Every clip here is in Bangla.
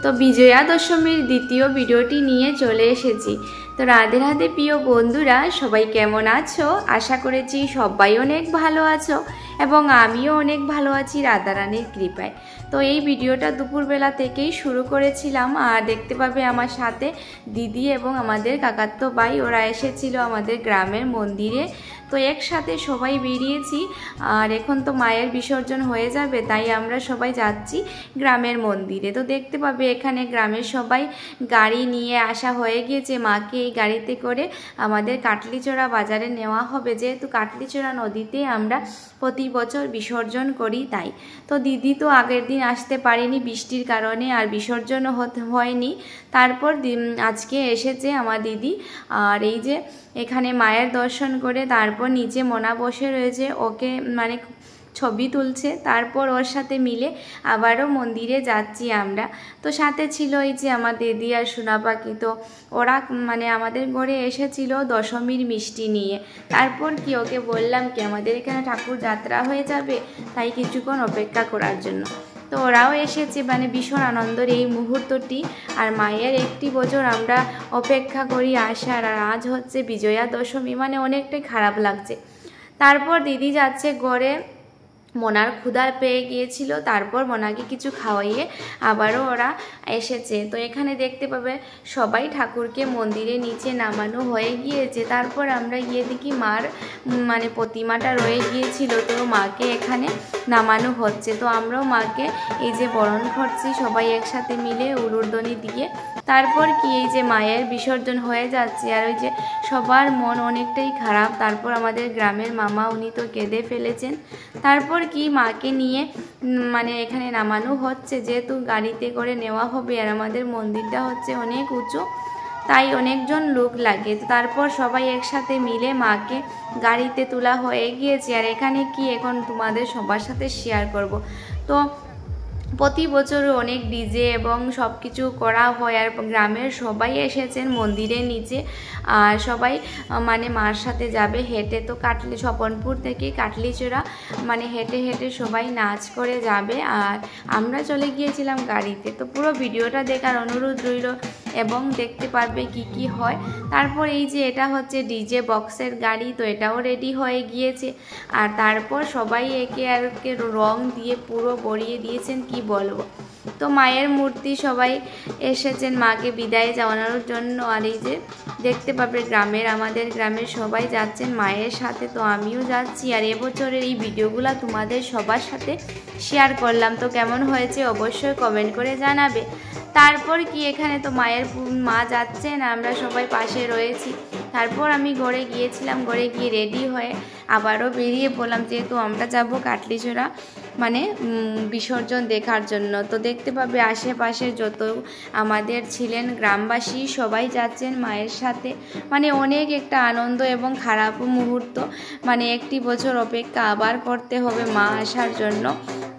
তো বিজয়া দশমীর দ্বিতীয় ভিডিওটি নিয়ে চলে এসেছি। তো রাধে রাধে প্রিয় বন্ধুরা, সবাই কেমন আছো? আশা করেছি সবাই অনেক ভালো আছো এবং আমিও অনেক ভালো আছি রাধারানীর কৃপায়। তো এই ভিডিওটা দুপুরবেলা থেকেই শুরু করেছিলাম, আর দেখতে পাবে আমার সাথে দিদি এবং আমাদের কাকাতো ভাই ওরা এসেছিল আমাদের গ্রামের মন্দিরে। তো একসাথে সবাই বেরিয়েছি, আর এখন তো মায়ের বিসর্জন হয়ে যাবে, তাই আমরা সবাই যাচ্ছি গ্রামের মন্দিরে। তো দেখতে পাবে এখানে গ্রামের সবাই গাড়ি নিয়ে আসা হয়ে গিয়েছে। মাকে এই গাড়িতে করে আমাদের কাটলিচড়া বাজারে নেওয়া হবে, যেহেতু কাটলিচড়া নদীতে আমরা প্রতি বছর বিসর্জন করি তাই। তো দিদি তো আগের দিন আসতে পারেনি বৃষ্টির কারণে, আর বিসর্জনও হয়নি। তারপর আজকে এসেছে আমার দিদি, আর এই যে এখানে মায়ের দর্শন করে তারপর নিচে মোনা বসে রয়েছে, ওকে মানে ছবি তুলছে। তারপর ওর সাথে মিলে আবারও মন্দিরে যাচ্ছি আমরা। তো সাথে ছিল এই যে আমার দিদি আর সোনা পাখি। তো ওরা মানে আমাদের ঘরে এসেছিল দশমীর মিষ্টি নিয়ে। তারপর কি ওকে বললাম কি আমাদের এখানে ঠাকুর যাত্রা হয়ে যাবে, তাই কিছুক্ষণ অপেক্ষা করার জন্য। তো ওরাও এসেছে, মানে ভীষণ আনন্দের এই মুহূর্তটি। আর মায়ের একটি বছর আমরা অপেক্ষা করি আসার, আর আজ হচ্ছে বিজয়া দশমী, মানে অনেকটাই খারাপ লাগছে। তারপর দিদি যাচ্ছে ঘরে, মোনার ক্ষুধা পেয়ে গিয়েছিল, তারপর মোনাকে কিছু খাওয়াইয়ে আবারও ওরা এসেছে। তো এখানে দেখতে পাবে সবাই ঠাকুরকে মন্দিরে নিচে নামানো হয়ে গিয়েছে। তারপর আমরা গিয়ে দেখি মার মানে প্রতিমাটা রয়ে গিয়েছিল, তো মাকে এখানে নামানো হচ্ছে। তো আমরাও মাকে এই যে বরণ করছি সবাই একসাথে মিলে উলুধ্বনি দিয়ে। তারপর কি এই যে মায়ের বিসর্জন হয়ে যাচ্ছে, আর ওই যে সবার মন অনেকটাই খারাপ। তারপর আমাদের গ্রামের মামা উনি তো কেঁদে ফেলেছেন। তারপর কি মাকে নিয়ে মানে এখানে নামানো হচ্ছে, যেহেতু গাড়িতে করে নেওয়া হবে, আর আমাদের মন্দিরটা হচ্ছে অনেক উঁচু, তাই অনেকজন লোক লাগে। তারপর সবাই একসাথে মিলে মাকে গাড়িতে তোলা হয়ে গিয়েছে। আর এখানে কি এখন তোমাদের সবার সাথে শেয়ার করব। তো প্রতি বছর অনেক ডিজে এবং সব কিছু করা হয়, আর গ্রামের সবাই এসেছেন মন্দিরের নিচে, আর সবাই মানে মার সাথে যাবে হেঁটে। তো স্বপনপুর থেকে কাটলিচড়া মানে হেঁটে হেঁটে সবাই নাচ করে যাবে, আর আমরা চলে গিয়েছিলাম গাড়িতে। তো পুরো ভিডিওটা দেখার অনুরোধ রইল এবং দেখতে পারবে কি কি হয়। তারপর এই যে এটা হচ্ছে ডিজে বক্সের গাড়ি, তো এটাও রেডি হয়ে গিয়েছে। আর তারপর সবাই একে আর একে রং দিয়ে পুরো ভরিয়ে দিয়েছেন, কি বলবো। তো মায়ের মূর্তি সবাই এসেছেন মাকে বিদায় জানানোর জন্য। আর এই যে দেখতে পাবে আমাদের গ্রামের সবাই যাচ্ছেন মায়ের সাথে, তো আমিও যাচ্ছি। আর এবছরের এই ভিডিওগুলো তোমাদের সবার সাথে শেয়ার করলাম। তো কেমন হয়েছে অবশ্যই কমেন্ট করে জানাবে। তারপর কি এখানে তো মা যাচ্ছেন, আমরা সবাই পাশে রয়েছি। তারপর আমি ঘরে গিয়েছিলাম, ঘরে গিয়ে রেডি হয়ে আবারও বেরিয়ে পড়লাম, যেহেতু আমরা যাব কাটলিচড়া মানে বিসর্জন দেখার জন্য। তো দেখতে পাবে আশেপাশে যত আমাদের ছিলেন গ্রামবাসী সবাই যাচ্ছেন মায়ের সাথে, মানে অনেক একটা আনন্দ এবং খারাপ মুহূর্ত, মানে একটি বছর অপেক্ষা আবার করতে হবে মা আসার জন্য।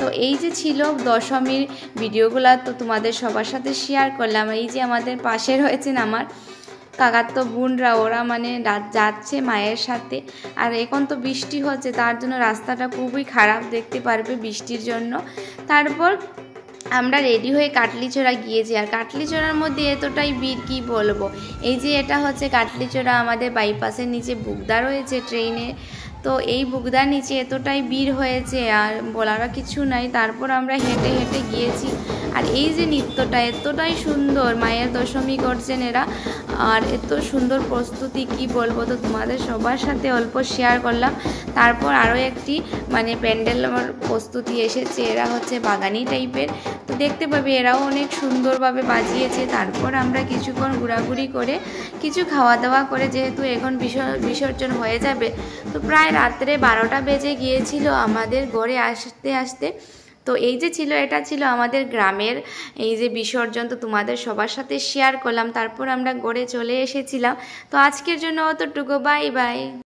তো এই যে ছিল দশমীর ভিডিওগুলো, তো তোমাদের সবার সাথে শেয়ার করলাম। এই যে আমাদের পাশে রয়েছেন আমার কাকাতো বোনরা, ওরা মানে যাচ্ছে মায়ের সাথে। আর এখন তো বৃষ্টি হচ্ছে, তার জন্য রাস্তাটা খুবই খারাপ দেখতে পারবে বৃষ্টির জন্য। তারপর আমরা রেডি হয়ে কাটলিচড়া গিয়েছি, আর কাটলিচড়ার মধ্যে এতটাই ভিড় কি বলবো। এই যে এটা হচ্ছে কাটলিচড়া, আমাদের বাইপাসের নিচে বুগদা রয়েছে ট্রেনে। তো এই বুগদার নিচে এতটাই ভিড় হয়েছে আর বলার কিছু নাই। তারপর আমরা হেঁটে হেঁটে গিয়েছি, আর এই যে নৃত্যটা এতটাই সুন্দর, মায়ের দশমী করছেন এরা, আর এত সুন্দর প্রস্তুতি কি বলবো। তো তোমাদের সবার সাথে অল্প শেয়ার করলাম। তারপর আরও একটি মানে প্যান্ডেল আমার প্রস্তুতি এসেছে, এরা হচ্ছে বাগানি টাইপের। তো দেখতে পাবে এরাও অনেক সুন্দরভাবে বাজিয়েছে। তারপর আমরা কিছুক্ষণ ঘোরাঘুরি করে কিছু খাওয়া দাওয়া করে, যেহেতু এখন বিসর্জন হয়ে যাবে, তো প্রায় রাত্রে 12টা বেজে গিয়েছিল আমাদের ঘরে আসতে আসতে। তো এই যে ছিল এটা ছিল আমাদের গ্রামের এই যে বিসর্জন, তো তোমাদের সবার সাথে শেয়ার করলাম। তারপর আমরা ঘরে চলে এসেছিলাম। তো আজকের জন্য অতটুকু, বাই বাই।